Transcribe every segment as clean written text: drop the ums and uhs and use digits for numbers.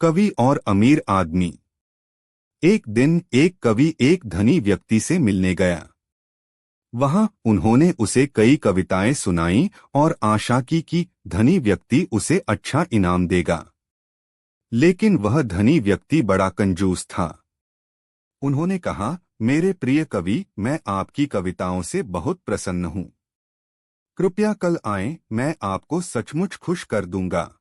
कवि और अमीर आदमी। एक दिन एक कवि एक धनी व्यक्ति से मिलने गया। वहां उन्होंने उसे कई कविताएं सुनाई और आशा की कि धनी व्यक्ति उसे अच्छा इनाम देगा। लेकिन वह धनी व्यक्ति बड़ा कंजूस था। उन्होंने कहा, मेरे प्रिय कवि, मैं आपकी कविताओं से बहुत प्रसन्न हूँ। कृपया कल आएं, मैं आपको सचमुच खुश कर दूंगा।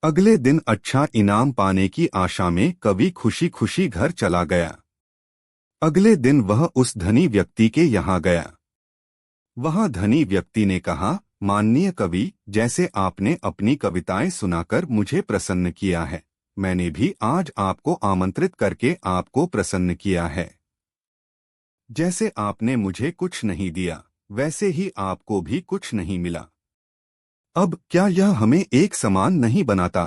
अगले दिन अच्छा इनाम पाने की आशा में कवि खुशी खुशी घर चला गया। अगले दिन वह उस धनी व्यक्ति के यहाँ गया। वहां धनी व्यक्ति ने कहा, माननीय कवि, जैसे आपने अपनी कविताएं सुनाकर मुझे प्रसन्न किया है, मैंने भी आज आपको आमंत्रित करके आपको प्रसन्न किया है। जैसे आपने मुझे कुछ नहीं दिया, वैसे ही आपको भी कुछ नहीं मिला। अब क्या यह हमें एक समान नहीं बनाता?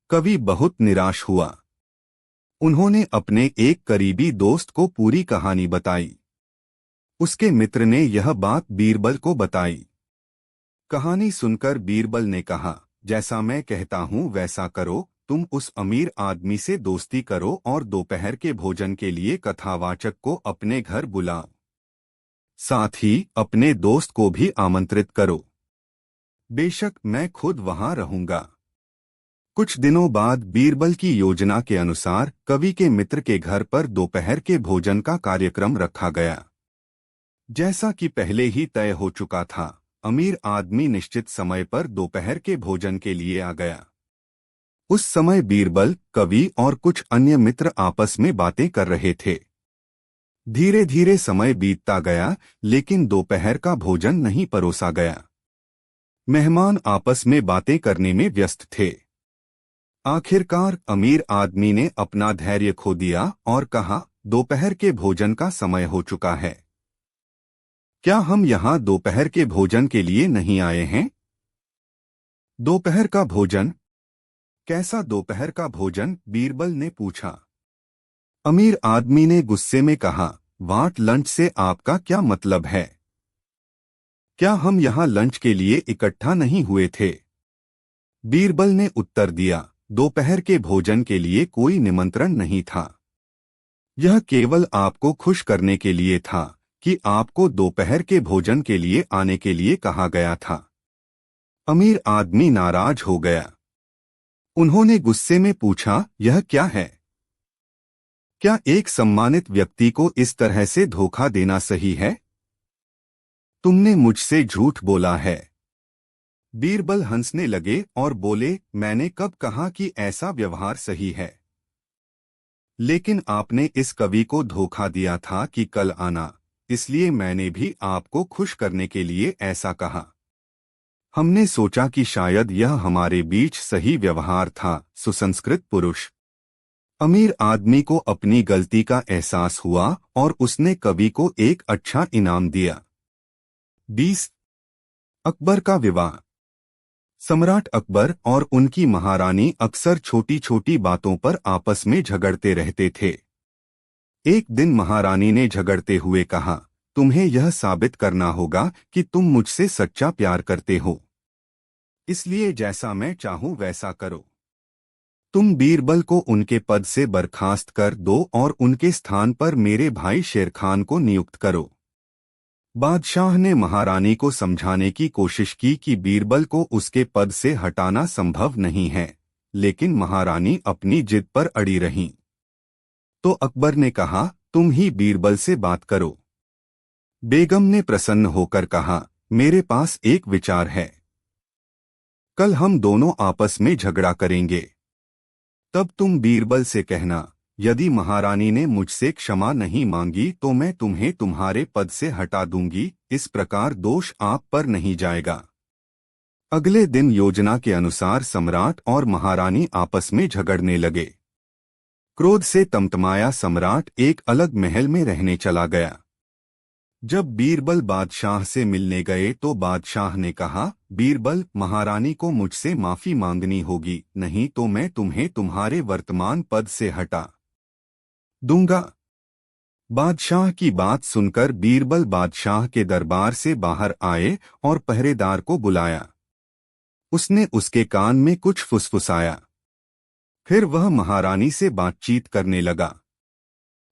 कवि बहुत निराश हुआ। उन्होंने अपने एक करीबी दोस्त को पूरी कहानी बताई। उसके मित्र ने यह बात बीरबल को बताई। कहानी सुनकर बीरबल ने कहा, जैसा मैं कहता हूँ वैसा करो। तुम उस अमीर आदमी से दोस्ती करो और दोपहर के भोजन के लिए कथावाचक को अपने घर बुलाओ। साथ ही अपने दोस्त को भी आमंत्रित करो। बेशक मैं खुद वहां रहूंगा। कुछ दिनों बाद बीरबल की योजना के अनुसार कवि के मित्र के घर पर दोपहर के भोजन का कार्यक्रम रखा गया। जैसा कि पहले ही तय हो चुका था, अमीर आदमी निश्चित समय पर दोपहर के भोजन के लिए आ गया। उस समय बीरबल, कवि और कुछ अन्य मित्र आपस में बातें कर रहे थे। धीरे धीरे समय बीतता गया, लेकिन दोपहर का भोजन नहीं परोसा गया। मेहमान आपस में बातें करने में व्यस्त थे। आखिरकार अमीर आदमी ने अपना धैर्य खो दिया और कहा, दोपहर के भोजन का समय हो चुका है। क्या हम यहाँ दोपहर के भोजन के लिए नहीं आए हैं? दोपहर का भोजन? कैसा दोपहर का भोजन? बीरबल ने पूछा। अमीर आदमी ने गुस्से में कहा, वाट लंच से आपका क्या मतलब है? क्या हम यहाँ लंच के लिए इकट्ठा नहीं हुए थे? बीरबल ने उत्तर दिया, दोपहर के भोजन के लिए कोई निमंत्रण नहीं था। यह केवल आपको खुश करने के लिए था कि आपको दोपहर के भोजन के लिए आने के लिए कहा गया था। अमीर आदमी नाराज हो गया। उन्होंने गुस्से में पूछा, यह क्या है? क्या एक सम्मानित व्यक्ति को इस तरह से धोखा देना सही है? तुमने मुझसे झूठ बोला है। बीरबल हंसने लगे और बोले, मैंने कब कहा कि ऐसा व्यवहार सही है? लेकिन आपने इस कवि को धोखा दिया था कि कल आना, इसलिए मैंने भी आपको खुश करने के लिए ऐसा कहा। हमने सोचा कि शायद यह हमारे बीच सही व्यवहार था। सुसंस्कृत पुरुष। अमीर आदमी को अपनी गलती का एहसास हुआ और उसने कवि को एक अच्छा इनाम दिया। 20। अकबर का विवाह। सम्राट अकबर और उनकी महारानी अक्सर छोटी छोटी बातों पर आपस में झगड़ते रहते थे। एक दिन महारानी ने झगड़ते हुए कहा, तुम्हें यह साबित करना होगा कि तुम मुझसे सच्चा प्यार करते हो। इसलिए जैसा मैं चाहूं वैसा करो। तुम बीरबल को उनके पद से बर्खास्त कर दो और उनके स्थान पर मेरे भाई शेरखान को नियुक्त करो। बादशाह ने महारानी को समझाने की कोशिश की कि बीरबल को उसके पद से हटाना संभव नहीं है, लेकिन महारानी अपनी जिद पर अड़ी रहीं। तो अकबर ने कहा, तुम ही बीरबल से बात करो। बेगम ने प्रसन्न होकर कहा, मेरे पास एक विचार है। कल हम दोनों आपस में झगड़ा करेंगे। तब तुम बीरबल से कहना, यदि महारानी ने मुझसे क्षमा नहीं मांगी तो मैं तुम्हें तुम्हारे पद से हटा दूंगी। इस प्रकार दोष आप पर नहीं जाएगा। अगले दिन योजना के अनुसार सम्राट और महारानी आपस में झगड़ने लगे। क्रोध से तमतमाया सम्राट एक अलग महल में रहने चला गया। जब बीरबल बादशाह से मिलने गए तो बादशाह ने कहा, बीरबल, महारानी को मुझसे माफी मांगनी होगी, नहीं तो मैं तुम्हें तुम्हारे वर्तमान पद से हटा दूंगा। बादशाह की बात सुनकर बीरबल बादशाह के दरबार से बाहर आए और पहरेदार को बुलाया। उसने उसके कान में कुछ फुसफुसाया। फिर वह महारानी से बातचीत करने लगा।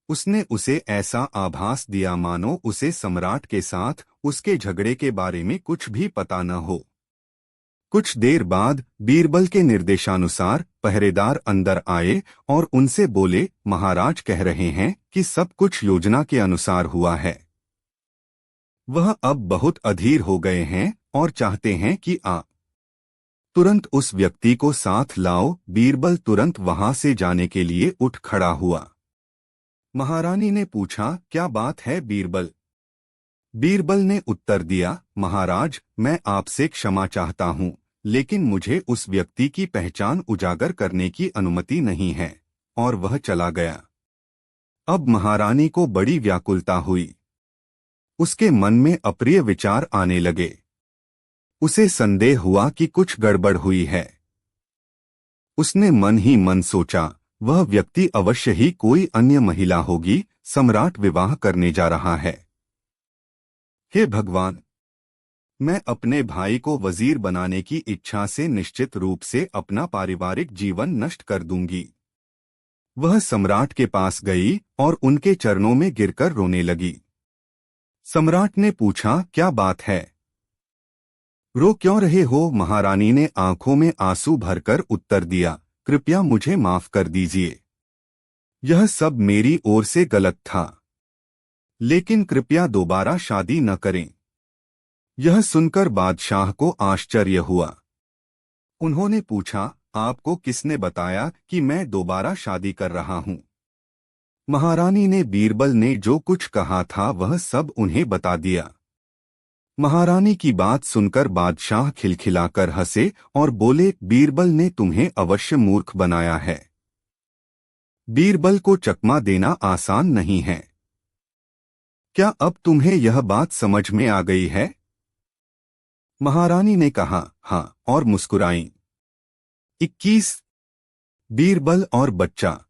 उसने उसे ऐसा आभास दिया मानो उसे सम्राट के साथ उसके झगड़े के बारे में कुछ भी पता न हो। कुछ देर बाद बीरबल के निर्देशानुसार पहरेदार अंदर आए और उनसे बोले, महाराज कह रहे हैं कि सब कुछ योजना के अनुसार हुआ है। वह अब बहुत अधीर हो गए हैं और चाहते हैं कि आप तुरंत उस व्यक्ति को साथ लाओ। बीरबल तुरंत वहां से जाने के लिए उठ खड़ा हुआ। महारानी ने पूछा, क्या बात है बीरबल? बीरबल ने उत्तर दिया, महाराज, मैं आपसे क्षमा चाहता हूँ, लेकिन मुझे उस व्यक्ति की पहचान उजागर करने की अनुमति नहीं है। और वह चला गया। अब महारानी को बड़ी व्याकुलता हुई। उसके मन में अप्रिय विचार आने लगे। उसे संदेह हुआ कि कुछ गड़बड़ हुई है। उसने मन ही मन सोचा, वह व्यक्ति अवश्य ही कोई अन्य महिला होगी। सम्राट विवाह करने जा रहा है। हे भगवान, मैं अपने भाई को वजीर बनाने की इच्छा से निश्चित रूप से अपना पारिवारिक जीवन नष्ट कर दूंगी। वह सम्राट के पास गई और उनके चरणों में गिरकर रोने लगी। सम्राट ने पूछा, क्या बात है? रो क्यों रहे हो? महारानी ने आंखों में आंसू भरकर उत्तर दिया, कृपया मुझे माफ कर दीजिए। यह सब मेरी ओर से गलत था। लेकिन कृपया दोबारा शादी न करें। यह सुनकर बादशाह को आश्चर्य हुआ। उन्होंने पूछा, आपको किसने बताया कि मैं दोबारा शादी कर रहा हूं? महारानी ने बीरबल ने जो कुछ कहा था वह सब उन्हें बता दिया। महारानी की बात सुनकर बादशाह खिलखिलाकर हंसे और बोले, बीरबल ने तुम्हें अवश्य मूर्ख बनाया है। बीरबल को चकमा देना आसान नहीं है। क्या अब तुम्हें यह बात समझ में आ गई है? महारानी ने कहा, हाँ, और मुस्कुराई। 21 बीरबल और बच्चा।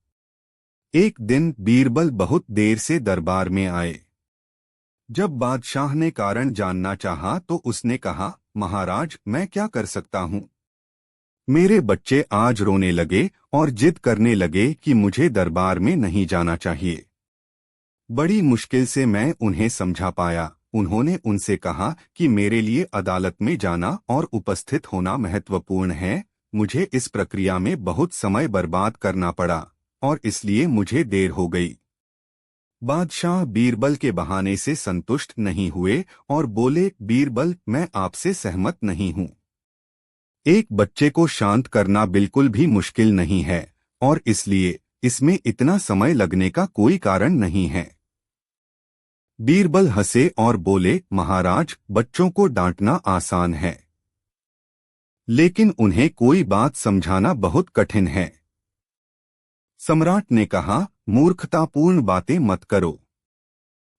एक दिन बीरबल बहुत देर से दरबार में आए। जब बादशाह ने कारण जानना चाहा तो उसने कहा, महाराज, मैं क्या कर सकता हूँ? मेरे बच्चे आज रोने लगे और जिद करने लगे कि मुझे दरबार में नहीं जाना चाहिए। बड़ी मुश्किल से मैं उन्हें समझा पाया। उन्होंने उनसे कहा कि मेरे लिए अदालत में जाना और उपस्थित होना महत्वपूर्ण है। मुझे इस प्रक्रिया में बहुत समय बर्बाद करना पड़ा और इसलिए मुझे देर हो गई। बादशाह बीरबल के बहाने से संतुष्ट नहीं हुए और बोले, बीरबल, मैं आपसे सहमत नहीं हूँ। एक बच्चे को शांत करना बिल्कुल भी मुश्किल नहीं है और इसलिए इसमें इतना समय लगने का कोई कारण नहीं है। बीरबल हंसे और बोले, महाराज, बच्चों को डांटना आसान है, लेकिन उन्हें कोई बात समझाना बहुत कठिन है। सम्राट ने कहा, मूर्खतापूर्ण बातें मत करो।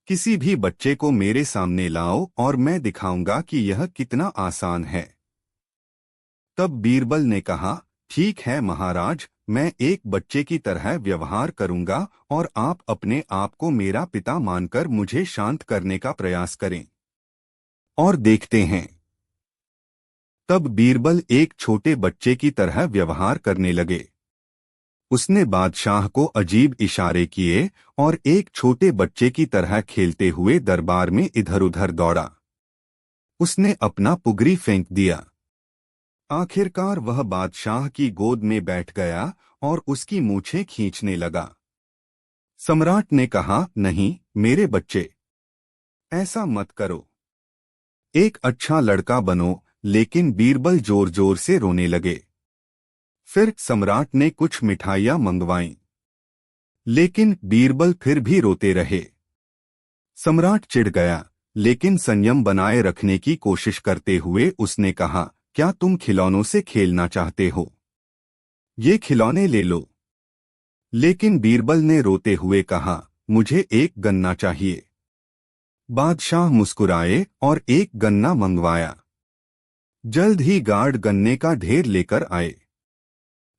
किसी भी बच्चे को मेरे सामने लाओ और मैं दिखाऊंगा कि यह कितना आसान है। तब बीरबल ने कहा, ठीक है महाराज, मैं एक बच्चे की तरह व्यवहार करूंगा और आप अपने आप को मेरा पिता मानकर मुझे शांत करने का प्रयास करें और देखते हैं। तब बीरबल एक छोटे बच्चे की तरह व्यवहार करने लगे। उसने बादशाह को अजीब इशारे किए और एक छोटे बच्चे की तरह खेलते हुए दरबार में इधर-उधर दौड़ा। उसने अपना पुगरी फेंक दिया। आखिरकार वह बादशाह की गोद में बैठ गया और उसकी मूछें खींचने लगा। सम्राट ने कहा, नहीं मेरे बच्चे, ऐसा मत करो। एक अच्छा लड़का बनो। लेकिन बीरबल जोर जोर से रोने लगे। फिर सम्राट ने कुछ मिठाइयां मंगवाईं, लेकिन बीरबल फिर भी रोते रहे। सम्राट चिढ़ गया, लेकिन संयम बनाए रखने की कोशिश करते हुए उसने कहा, क्या तुम खिलौनों से खेलना चाहते हो? ये खिलौने ले लो। लेकिन बीरबल ने रोते हुए कहा, मुझे एक गन्ना चाहिए। बादशाह मुस्कुराए और एक गन्ना मंगवाया। जल्द ही गार्ड गन्ने का ढेर लेकर आए।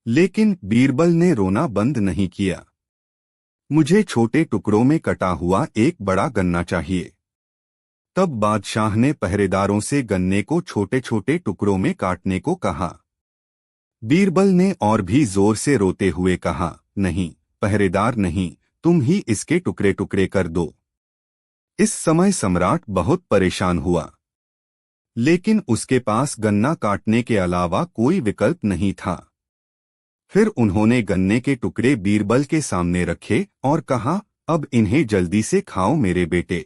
लेकिन बीरबल ने रोना बंद नहीं किया। मुझे छोटे टुकड़ों में कटा हुआ एक बड़ा गन्ना चाहिए। तब बादशाह ने पहरेदारों से गन्ने को छोटे छोटे टुकड़ों में काटने को कहा। बीरबल ने और भी जोर से रोते हुए कहा, नहीं पहरेदार नहीं, तुम ही इसके टुकड़े टुकड़े कर दो। इस समय सम्राट बहुत परेशान हुआ, लेकिन उसके पास गन्ना काटने के अलावा कोई विकल्प नहीं था। फिर उन्होंने गन्ने के टुकड़े बीरबल के सामने रखे और कहा, अब इन्हें जल्दी से खाओ मेरे बेटे।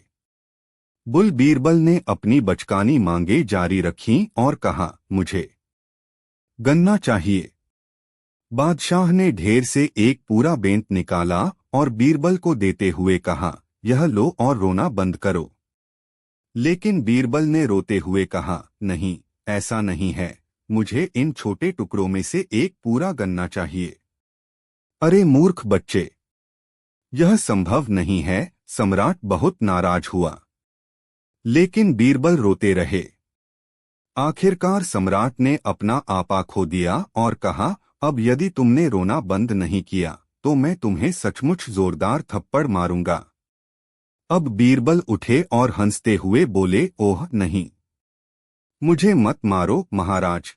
बुल बीरबल ने अपनी बचकानी मांगे जारी रखीं और कहा, मुझे गन्ना चाहिए। बादशाह ने ढेर से एक पूरा बेंत निकाला और बीरबल को देते हुए कहा, यह लो और रोना बंद करो। लेकिन बीरबल ने रोते हुए कहा, नहीं ऐसा नहीं है, मुझे इन छोटे टुकड़ों में से एक पूरा गन्ना चाहिए। अरे मूर्ख बच्चे, यह संभव नहीं है। सम्राट बहुत नाराज हुआ, लेकिन बीरबल रोते रहे। आखिरकार सम्राट ने अपना आपा खो दिया और कहा, अब यदि तुमने रोना बंद नहीं किया तो मैं तुम्हें सचमुच जोरदार थप्पड़ मारूंगा। अब बीरबल उठे और हंसते हुए बोले, ओह नहीं, मुझे मत मारो महाराज।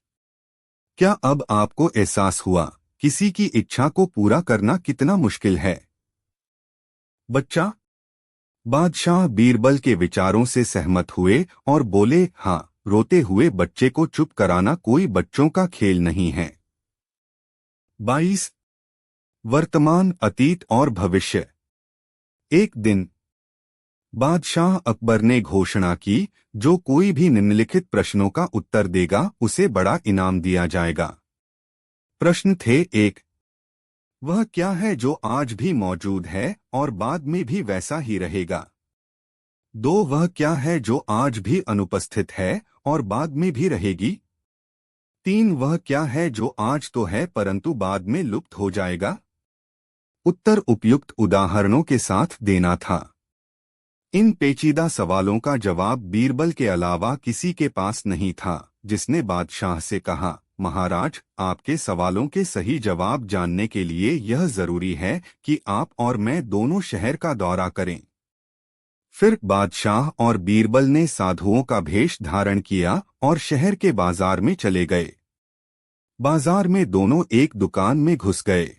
क्या अब आपको एहसास हुआ किसी की इच्छा को पूरा करना कितना मुश्किल है? बच्चा। बादशाह बीरबल के विचारों से सहमत हुए और बोले, हाँ, रोते हुए बच्चे को चुप कराना कोई बच्चों का खेल नहीं है। 22 वर्तमान, अतीत और भविष्य। एक दिन बादशाह अकबर ने घोषणा की, जो कोई भी निम्नलिखित प्रश्नों का उत्तर देगा उसे बड़ा इनाम दिया जाएगा। प्रश्न थे, 1, वह क्या है जो आज भी मौजूद है और बाद में भी वैसा ही रहेगा? 2, वह क्या है जो आज भी अनुपस्थित है और बाद में भी रहेगी? 3, वह क्या है जो आज तो है परंतु बाद में लुप्त हो जाएगा? उत्तर उपयुक्त उदाहरणों के साथ देना था। इन पेचीदा सवालों का जवाब बीरबल के अलावा किसी के पास नहीं था, जिसने बादशाह से कहा, महाराज, आपके सवालों के सही जवाब जानने के लिए यह जरूरी है कि आप और मैं दोनों शहर का दौरा करें। फिर बादशाह और बीरबल ने साधुओं का भेष धारण किया और शहर के बाजार में चले गए। बाजार में दोनों एक दुकान में घुस गए।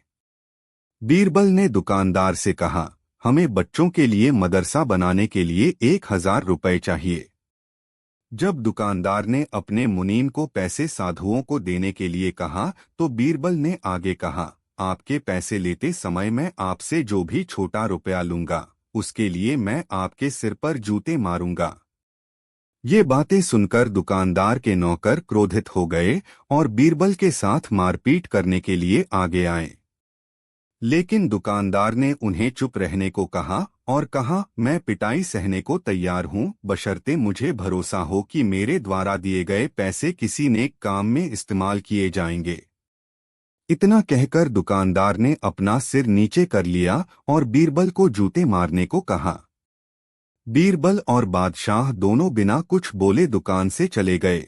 बीरबल ने दुकानदार से कहा, हमें बच्चों के लिए मदरसा बनाने के लिए 1000 रुपए चाहिए। जब दुकानदार ने अपने मुनीम को पैसे साधुओं को देने के लिए कहा तो बीरबल ने आगे कहा, आपके पैसे लेते समय मैं आपसे जो भी छोटा रुपया लूंगा उसके लिए मैं आपके सिर पर जूते मारूंगा। ये बातें सुनकर दुकानदार के नौकर क्रोधित हो गए और बीरबल के साथ मारपीट करने के लिए आगे आए। लेकिन दुकानदार ने उन्हें चुप रहने को कहा और कहा, मैं पिटाई सहने को तैयार हूं, बशर्ते मुझे भरोसा हो कि मेरे द्वारा दिए गए पैसे किसी नेक काम में इस्तेमाल किए जाएंगे। इतना कहकर दुकानदार ने अपना सिर नीचे कर लिया और बीरबल को जूते मारने को कहा। बीरबल और बादशाह दोनों बिना कुछ बोले दुकान से चले गए।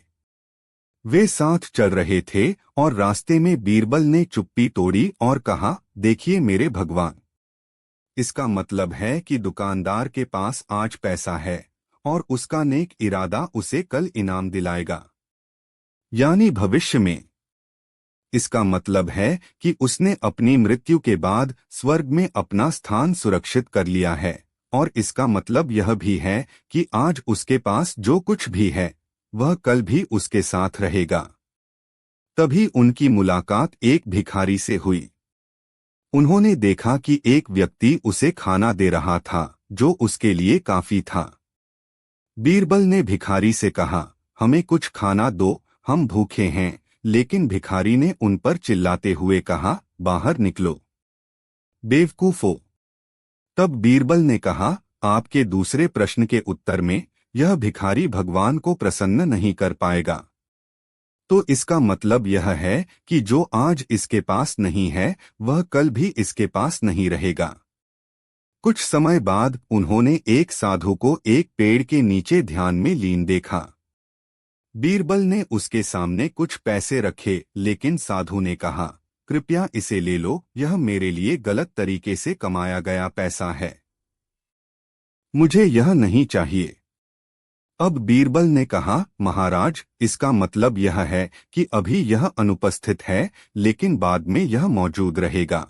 वे साथ चल रहे थे और रास्ते में बीरबल ने चुप्पी तोड़ी और कहा, देखिए मेरे भगवान, इसका मतलब है कि दुकानदार के पास आज पैसा है और उसका नेक इरादा उसे कल इनाम दिलाएगा, यानी भविष्य में। इसका मतलब है कि उसने अपनी मृत्यु के बाद स्वर्ग में अपना स्थान सुरक्षित कर लिया है, और इसका मतलब यह भी है कि आज उसके पास जो कुछ भी है वह कल भी उसके साथ रहेगा। तभी उनकी मुलाकात एक भिखारी से हुई। उन्होंने देखा कि एक व्यक्ति उसे खाना दे रहा था जो उसके लिए काफी था। बीरबल ने भिखारी से कहा, हमें कुछ खाना दो, हम भूखे हैं। लेकिन भिखारी ने उन पर चिल्लाते हुए कहा, बाहर निकलो बेवकूफो। तब बीरबल ने कहा, आपके दूसरे प्रश्न के उत्तर में यह भिखारी भगवान को प्रसन्न नहीं कर पाएगा। तो इसका मतलब यह है कि जो आज इसके पास नहीं है वह कल भी इसके पास नहीं रहेगा। कुछ समय बाद उन्होंने एक साधु को एक पेड़ के नीचे ध्यान में लीन देखा। बीरबल ने उसके सामने कुछ पैसे रखे, लेकिन साधु ने कहा, कृपया इसे ले लो, यह मेरे लिए गलत तरीके से कमाया गया पैसा है, मुझे यह नहीं चाहिए। अब बीरबल ने कहा, महाराज, इसका मतलब यह है कि अभी यह अनुपस्थित है, लेकिन बाद में यह मौजूद रहेगा।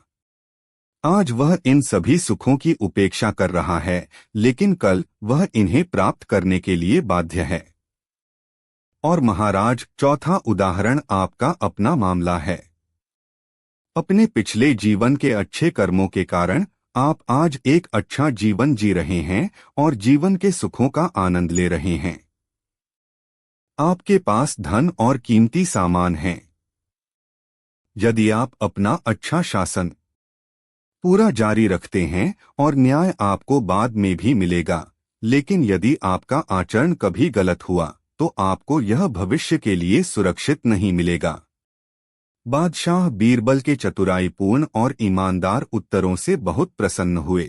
आज वह इन सभी सुखों की उपेक्षा कर रहा है, लेकिन कल वह इन्हें प्राप्त करने के लिए बाध्य है। और महाराज, चौथा उदाहरण आपका अपना मामला है। अपने पिछले जीवन के अच्छे कर्मों के कारण आप आज एक अच्छा जीवन जी रहे हैं और जीवन के सुखों का आनंद ले रहे हैं। आपके पास धन और कीमती सामान हैं। यदि आप अपना अच्छा शासन पूरा जारी रखते हैं और न्याय आपको बाद में भी मिलेगा, लेकिन यदि आपका आचरण कभी गलत हुआ तो आपको यह भविष्य के लिए सुरक्षित नहीं मिलेगा। बादशाह बीरबल के चतुराईपूर्ण और ईमानदार उत्तरों से बहुत प्रसन्न हुए।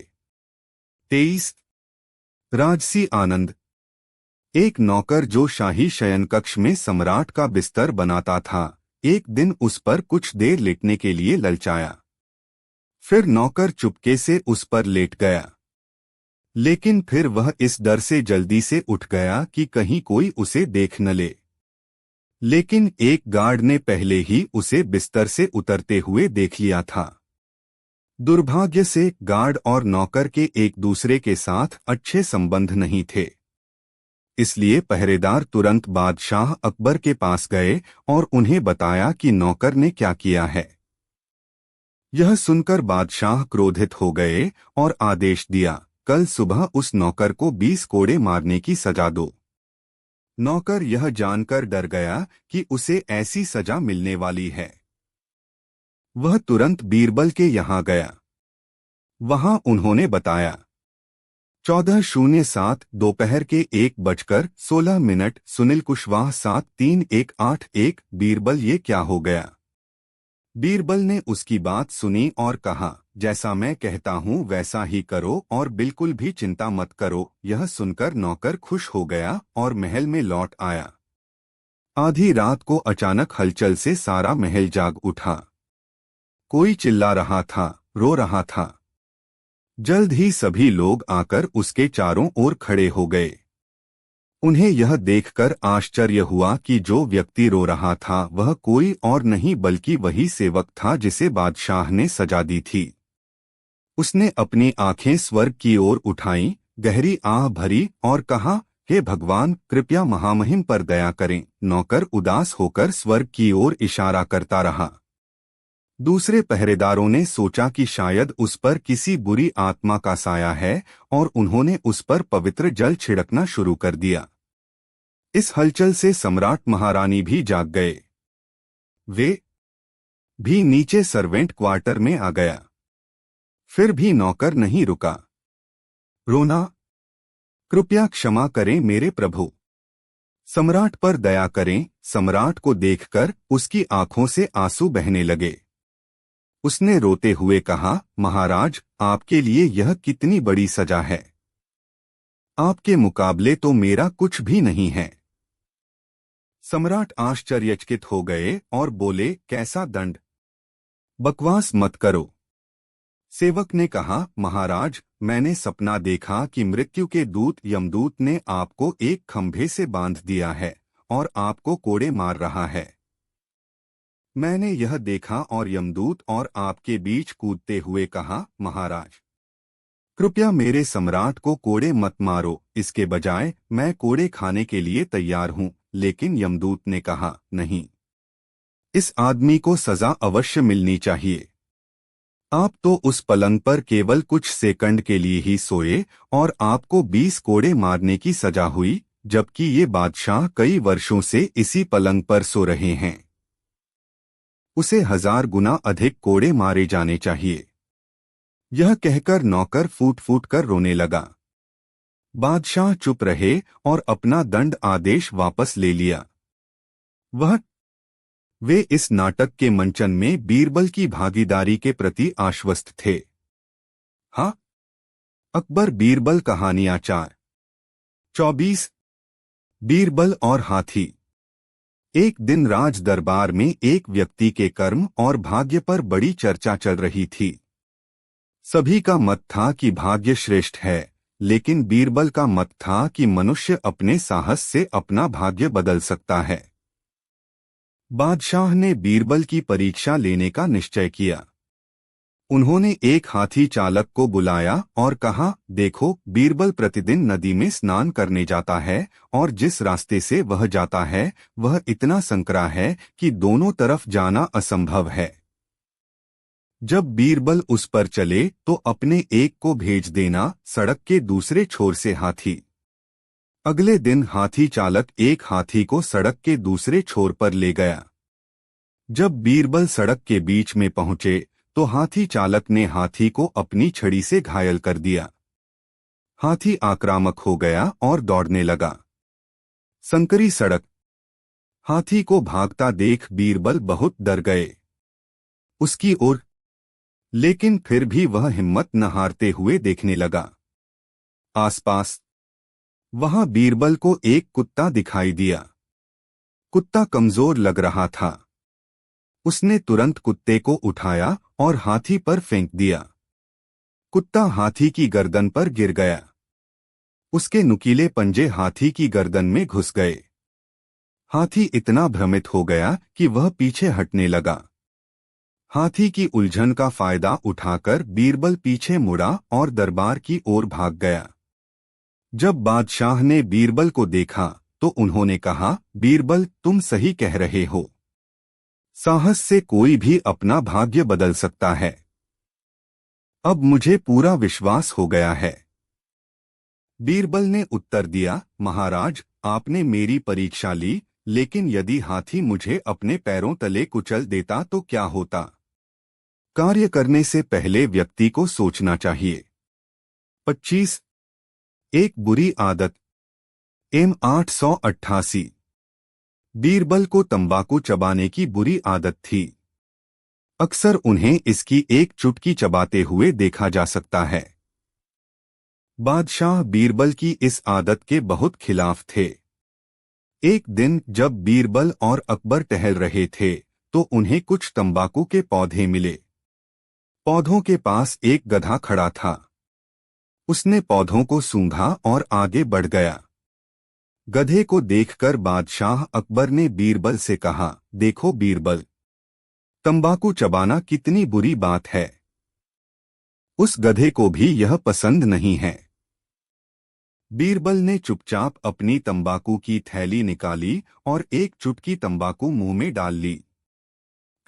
23 राजसी आनंद। एक नौकर जो शाही शयन कक्ष में सम्राट का बिस्तर बनाता था, एक दिन उस पर कुछ देर लेटने के लिए ललचाया। फिर नौकर चुपके से उस पर लेट गया, लेकिन फिर वह इस डर से जल्दी से उठ गया कि कहीं कोई उसे देख न ले। लेकिन एक गार्ड ने पहले ही उसे बिस्तर से उतरते हुए देख लिया था। दुर्भाग्य से गार्ड और नौकर के एक दूसरे के साथ अच्छे संबंध नहीं थे, इसलिए पहरेदार तुरंत बादशाह अकबर के पास गए और उन्हें बताया कि नौकर ने क्या किया है। यह सुनकर बादशाह क्रोधित हो गए और आदेश दिया, कल सुबह उस नौकर को 20 कोड़े मारने की सजा दो। नौकर यह जानकर डर गया कि उसे ऐसी सजा मिलने वाली है। वह तुरंत बीरबल के यहाँ गया। वहां उन्होंने बताया, 14:07 दोपहर के 1:16 सुनील कुशवाहा 73181। बीरबल, ये क्या हो गया? बीरबल ने उसकी बात सुनी और कहा, जैसा मैं कहता हूँ वैसा ही करो और बिल्कुल भी चिंता मत करो। यह सुनकर नौकर खुश हो गया और महल में लौट आया। आधी रात को अचानक हलचल से सारा महल जाग उठा। कोई चिल्ला रहा था, रो रहा था। जल्द ही सभी लोग आकर उसके चारों ओर खड़े हो गए। उन्हें यह देखकर आश्चर्य हुआ कि जो व्यक्ति रो रहा था वह कोई और नहीं बल्कि वही सेवक था जिसे बादशाह ने सजा दी थी। उसने अपनी आंखें स्वर्ग की ओर उठाईं, गहरी आह भरी और कहा, हे भगवान, कृपया महामहिम पर दया करें। नौकर उदास होकर स्वर्ग की ओर इशारा करता रहा। दूसरे पहरेदारों ने सोचा कि शायद उस पर किसी बुरी आत्मा का साया है और उन्होंने उस पर पवित्र जल छिड़कना शुरू कर दिया। इस हलचल से सम्राट महारानी भी जाग गए। वे भी नीचे सर्वेंट क्वार्टर में आ गया। फिर भी नौकर नहीं रुका। रोना, कृपया क्षमा करें मेरे प्रभु, सम्राट पर दया करें। सम्राट को देखकर उसकी आंखों से आंसू बहने लगे। उसने रोते हुए कहा, महाराज, आपके लिए यह कितनी बड़ी सजा है। आपके मुकाबले तो मेरा कुछ भी नहीं है। सम्राट आश्चर्यचकित हो गए और बोले, कैसा दंड? बकवास मत करो। सेवक ने कहा, महाराज, मैंने सपना देखा कि मृत्यु के दूत यमदूत ने आपको एक खंभे से बांध दिया है और आपको कोड़े मार रहा है। मैंने यह देखा और यमदूत और आपके बीच कूदते हुए कहा, महाराज, कृपया मेरे सम्राट को कोड़े मत मारो, इसके बजाय मैं कोड़े खाने के लिए तैयार हूं। लेकिन यमदूत ने कहा, नहीं, इस आदमी को सजा अवश्य मिलनी चाहिए। आप तो उस पलंग पर केवल कुछ सेकंड के लिए ही सोए और आपको 20 कोड़े मारने की सजा हुई, जबकि ये बादशाह कई वर्षों से इसी पलंग पर सो रहे हैं। उसे 1000 गुना अधिक कोड़े मारे जाने चाहिए। यह कहकर नौकर फूट फूट कर रोने लगा। बादशाह चुप रहे और अपना दंड आदेश वापस ले लिया। वे इस नाटक के मंचन में बीरबल की भागीदारी के प्रति आश्वस्त थे। हाँ, अकबर बीरबल कहानियां 4:24 बीरबल और हाथी। एक दिन राज दरबार में एक व्यक्ति के कर्म और भाग्य पर बड़ी चर्चा चल रही थी। सभी का मत था कि भाग्य श्रेष्ठ है, लेकिन बीरबल का मत था कि मनुष्य अपने साहस से अपना भाग्य बदल सकता है। बादशाह ने बीरबल की परीक्षा लेने का निश्चय किया। उन्होंने एक हाथी चालक को बुलाया और कहा, देखो, बीरबल प्रतिदिन नदी में स्नान करने जाता है और जिस रास्ते से वह जाता है वह इतना संकरा है कि दोनों तरफ जाना असंभव है। जब बीरबल उस पर चले तो अपने एक को भेज देना सड़क के दूसरे छोर से हाथी। अगले दिन हाथी चालक एक हाथी को सड़क के दूसरे छोर पर ले गया। जब बीरबल सड़क के बीच में पहुंचे तो हाथी चालक ने हाथी को अपनी छड़ी से घायल कर दिया। हाथी आक्रामक हो गया और दौड़ने लगा। संकरी सड़क। हाथी को भागता देख बीरबल बहुत डर गए उसकी ओर, लेकिन फिर भी वह हिम्मत न हारते हुए देखने लगा। आसपास वहां बीरबल को एक कुत्ता दिखाई दिया। कुत्ता कमजोर लग रहा था। उसने तुरंत कुत्ते को उठाया और हाथी पर फेंक दिया। कुत्ता हाथी की गर्दन पर गिर गया। उसके नुकीले पंजे हाथी की गर्दन में घुस गए। हाथी इतना भ्रमित हो गया कि वह पीछे हटने लगा। हाथी की उलझन का फायदा उठाकर बीरबल पीछे मुड़ा और दरबार की ओर भाग गया। जब बादशाह ने बीरबल को देखा तो उन्होंने कहा, बीरबल, तुम सही कह रहे हो। साहस से कोई भी अपना भाग्य बदल सकता है। अब मुझे पूरा विश्वास हो गया है। बीरबल ने उत्तर दिया, महाराज, आपने मेरी परीक्षा ली, लेकिन यदि हाथी मुझे अपने पैरों तले कुचल देता तो क्या होता? कार्य करने से पहले व्यक्ति को सोचना चाहिए। 25। एक बुरी आदत। एम 888। बीरबल को तंबाकू चबाने की बुरी आदत थी। अक्सर उन्हें इसकी एक चुटकी चबाते हुए देखा जा सकता है। बादशाह बीरबल की इस आदत के बहुत खिलाफ थे। एक दिन जब बीरबल और अकबर टहल रहे थे तो उन्हें कुछ तंबाकू के पौधे मिले। पौधों के पास एक गधा खड़ा था। उसने पौधों को सूंघा और आगे बढ़ गया। गधे को देखकर बादशाह अकबर ने बीरबल से कहा, देखो बीरबल, तंबाकू चबाना कितनी बुरी बात है। उस गधे को भी यह पसंद नहीं है। बीरबल ने चुपचाप अपनी तंबाकू की थैली निकाली और एक चुटकी तंबाकू मुंह में डाल ली।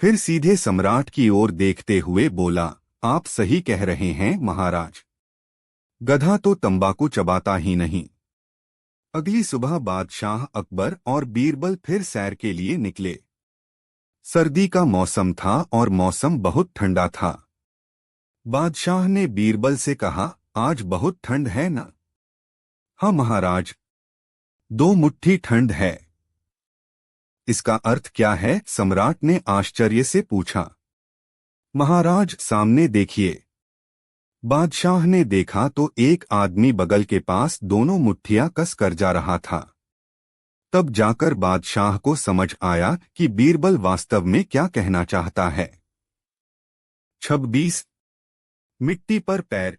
फिर सीधे सम्राट की ओर देखते हुए बोला, आप सही कह रहे हैं महाराज। गधा तो तंबाकू चबाता ही नहीं। अगली सुबह बादशाह अकबर और बीरबल फिर सैर के लिए निकले। सर्दी का मौसम था और मौसम बहुत ठंडा था। बादशाह ने बीरबल से कहा, आज बहुत ठंड है ना? हाँ महाराज, 2 मुट्ठी ठंड है। इसका अर्थ क्या है? सम्राट ने आश्चर्य से पूछा। महाराज, सामने देखिए। बादशाह ने देखा तो एक आदमी बगल के पास दोनों मुट्ठियां कस कर जा रहा था। तब जाकर बादशाह को समझ आया कि बीरबल वास्तव में क्या कहना चाहता है। 26। मिट्टी पर पैर।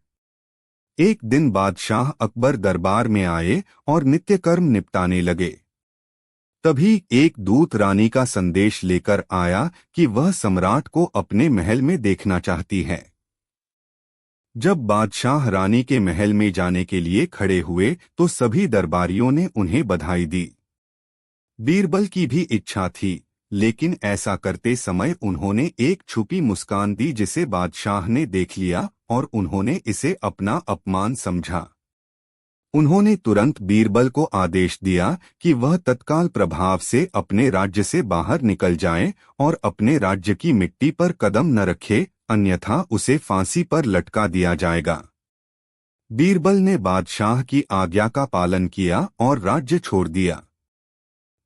एक दिन बादशाह अकबर दरबार में आए और नित्यकर्म निपटाने लगे। तभी एक दूत रानी का संदेश लेकर आया कि वह सम्राट को अपने महल में देखना चाहती है। जब बादशाह रानी के महल में जाने के लिए खड़े हुए तो सभी दरबारियों ने उन्हें बधाई दी। बीरबल की भी इच्छा थी, लेकिन ऐसा करते समय उन्होंने एक छुपी मुस्कान दी जिसे बादशाह ने देख लिया और उन्होंने इसे अपना अपमान समझा। उन्होंने तुरंत बीरबल को आदेश दिया कि वह तत्काल प्रभाव से अपने राज्य से बाहर निकल जाए और अपने राज्य की मिट्टी पर कदम न रखे, अन्यथा उसे फांसी पर लटका दिया जाएगा। बीरबल ने बादशाह की आज्ञा का पालन किया और राज्य छोड़ दिया।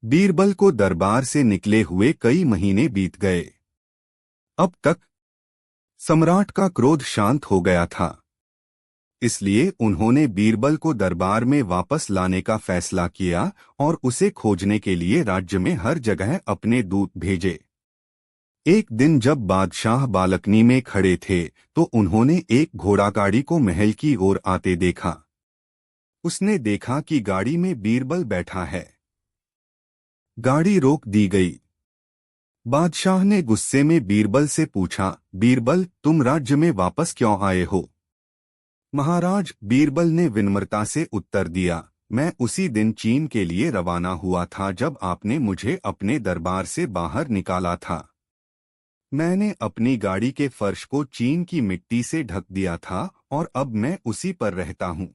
बीरबल को दरबार से निकले हुए कई महीने बीत गए। अब तक सम्राट का क्रोध शांत हो गया था, इसलिए उन्होंने बीरबल को दरबार में वापस लाने का फैसला किया और उसे खोजने के लिए राज्य में हर जगह अपने दूत भेजे। एक दिन जब बादशाह बालकनी में खड़े थे तो उन्होंने एक घोड़ागाड़ी को महल की ओर आते देखा। उसने देखा कि गाड़ी में बीरबल बैठा है। गाड़ी रोक दी गई। बादशाह ने गुस्से में बीरबल से पूछा, बीरबल, तुम राज्य में वापस क्यों आए हो? महाराज, बीरबल ने विनम्रता से उत्तर दिया, मैं उसी दिन चीन के लिए रवाना हुआ था जब आपने मुझे अपने दरबार से बाहर निकाला था। मैंने अपनी गाड़ी के फर्श को चीन की मिट्टी से ढक दिया था और अब मैं उसी पर रहता हूँ।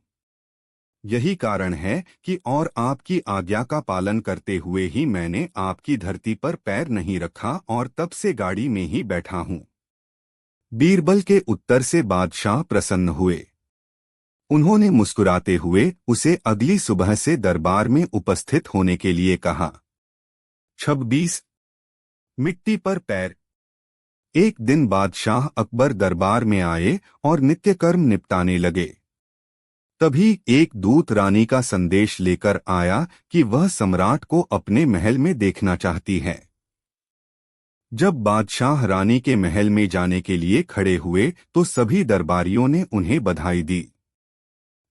यही कारण है कि और आपकी आज्ञा का पालन करते हुए ही मैंने आपकी धरती पर पैर नहीं रखा और तब से गाड़ी में ही बैठा हूँ। बीरबल के उत्तर से बादशाह प्रसन्न हुए। उन्होंने मुस्कुराते हुए उसे अगली सुबह से दरबार में उपस्थित होने के लिए कहा। 26 मिट्टी पर पैर। एक दिन बादशाह अकबर दरबार में आए और नित्य कर्म निपटाने लगे। तभी एक दूत रानी का संदेश लेकर आया कि वह सम्राट को अपने महल में देखना चाहती है। जब बादशाह रानी के महल में जाने के लिए खड़े हुए तो सभी दरबारियों ने उन्हें बधाई दी।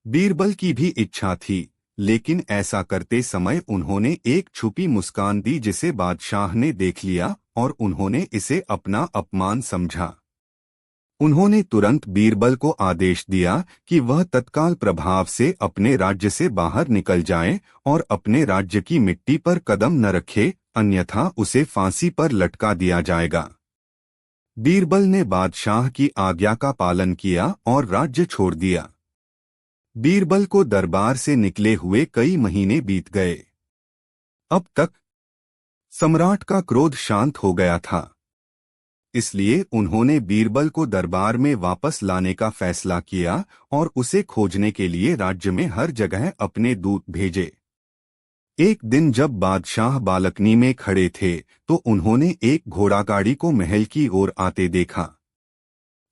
बीरबल की भी इच्छा थी, लेकिन ऐसा करते समय उन्होंने एक छुपी मुस्कान दी जिसे बादशाह ने देख लिया और उन्होंने इसे अपना अपमान समझा। उन्होंने तुरंत बीरबल को आदेश दिया कि वह तत्काल प्रभाव से अपने राज्य से बाहर निकल जाए और अपने राज्य की मिट्टी पर कदम न रखे, अन्यथा उसे फांसी पर लटका दिया जाएगा। बीरबल ने बादशाह की आज्ञा का पालन किया और राज्य छोड़ दिया। बीरबल को दरबार से निकले हुए कई महीने बीत गए। अब तक सम्राट का क्रोध शांत हो गया था, इसलिए उन्होंने बीरबल को दरबार में वापस लाने का फैसला किया और उसे खोजने के लिए राज्य में हर जगह अपने दूत भेजे। एक दिन जब बादशाह बालकनी में खड़े थे तो उन्होंने एक घोड़ागाड़ी को महल की ओर आते देखा।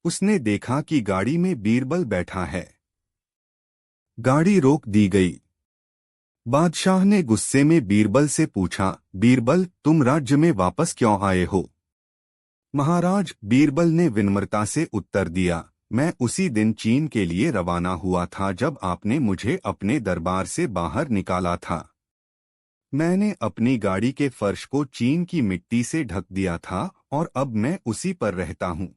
उसने देखा कि गाड़ी में बीरबल बैठा है। गाड़ी रोक दी गई। बादशाह ने गुस्से में बीरबल से पूछा, बीरबल, तुम राज्य में वापस क्यों आए हो? महाराज, बीरबल ने विनम्रता से उत्तर दिया, मैं उसी दिन चीन के लिए रवाना हुआ था जब आपने मुझे अपने दरबार से बाहर निकाला था। मैंने अपनी गाड़ी के फर्श को चीन की मिट्टी से ढक दिया था और अब मैं उसी पर रहता हूँ।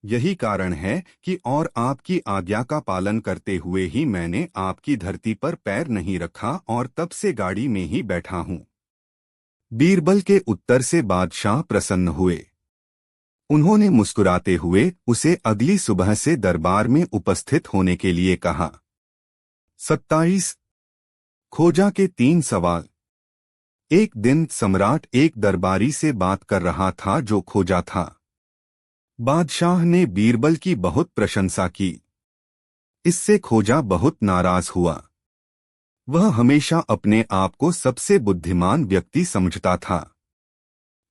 यही कारण है कि और आपकी आज्ञा का पालन करते हुए ही मैंने आपकी धरती पर पैर नहीं रखा और तब से गाड़ी में ही बैठा हूँ। बीरबल के उत्तर से बादशाह प्रसन्न हुए। उन्होंने मुस्कुराते हुए उसे अगली सुबह से दरबार में उपस्थित होने के लिए कहा। 27 खोजा के 3 सवाल। एक दिन सम्राट एक दरबारी से बात कर रहा था जो खोजा था। बादशाह ने बीरबल की बहुत प्रशंसा की। इससे खोजा बहुत नाराज हुआ। वह हमेशा अपने आप को सबसे बुद्धिमान व्यक्ति समझता था।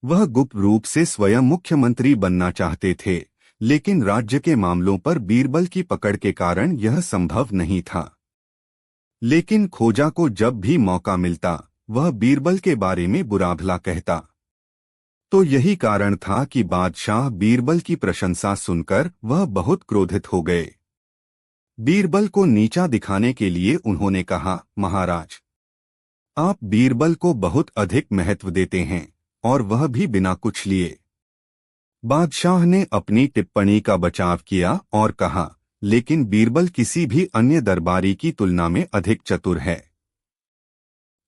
वह गुप्त रूप से स्वयं मुख्यमंत्री बनना चाहते थे, लेकिन राज्य के मामलों पर बीरबल की पकड़ के कारण यह संभव नहीं था। लेकिन खोजा को जब भी मौका मिलता वह बीरबल के बारे में बुरा भला कहता। तो यही कारण था कि बादशाह बीरबल की प्रशंसा सुनकर वह बहुत क्रोधित हो गए। बीरबल को नीचा दिखाने के लिए उन्होंने कहा, महाराज, आप बीरबल को बहुत अधिक महत्व देते हैं और वह भी बिना कुछ लिए। बादशाह ने अपनी टिप्पणी का बचाव किया और कहा, लेकिन बीरबल किसी भी अन्य दरबारी की तुलना में अधिक चतुर है।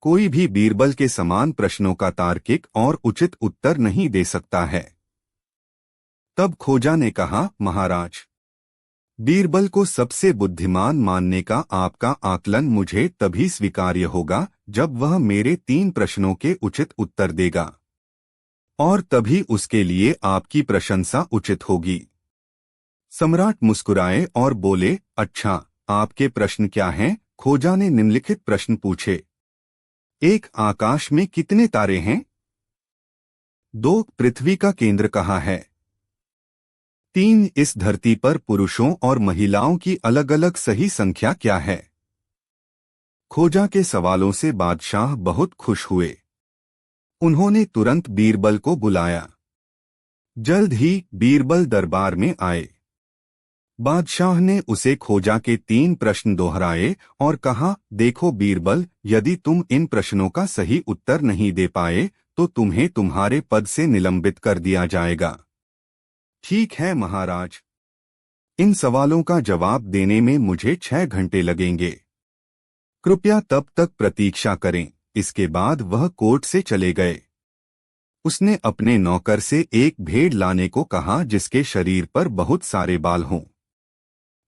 कोई भी बीरबल के समान प्रश्नों का तार्किक और उचित उत्तर नहीं दे सकता है। तब खोजा ने कहा, महाराज, बीरबल को सबसे बुद्धिमान मानने का आपका आकलन मुझे तभी स्वीकार्य होगा जब वह मेरे 3 प्रश्नों के उचित उत्तर देगा, और तभी उसके लिए आपकी प्रशंसा उचित होगी। सम्राट मुस्कुराए और बोले, अच्छा, आपके प्रश्न क्या हैं? खोजा ने निम्नलिखित प्रश्न पूछे। 1 आकाश में कितने तारे हैं? 2 पृथ्वी का केंद्र कहाँ है? 3 इस धरती पर पुरुषों और महिलाओं की अलग अलग सही संख्या क्या है? खोजा के सवालों से बादशाह बहुत खुश हुए। उन्होंने तुरंत बीरबल को बुलाया। जल्द ही बीरबल दरबार में आए। बादशाह ने उसे खोजा के 3 प्रश्न दोहराए और कहा, देखो बीरबल, यदि तुम इन प्रश्नों का सही उत्तर नहीं दे पाए तो तुम्हें तुम्हारे पद से निलंबित कर दिया जाएगा। ठीक है महाराज, इन सवालों का जवाब देने में मुझे 6 घंटे लगेंगे। कृपया तब तक प्रतीक्षा करें। इसके बाद वह कोर्ट से चले गए। उसने अपने नौकर से एक भेड़ लाने को कहा जिसके शरीर पर बहुत सारे बाल हों।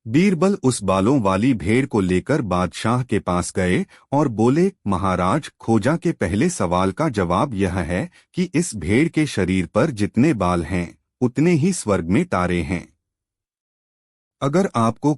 बीरबल उस बालों वाली भेड़ को लेकर बादशाह के पास गए और बोले, महाराज, खोजा के पहले सवाल का जवाब यह है कि इस भेड़ के शरीर पर जितने बाल हैं उतने ही स्वर्ग में तारे हैं। अगर आपको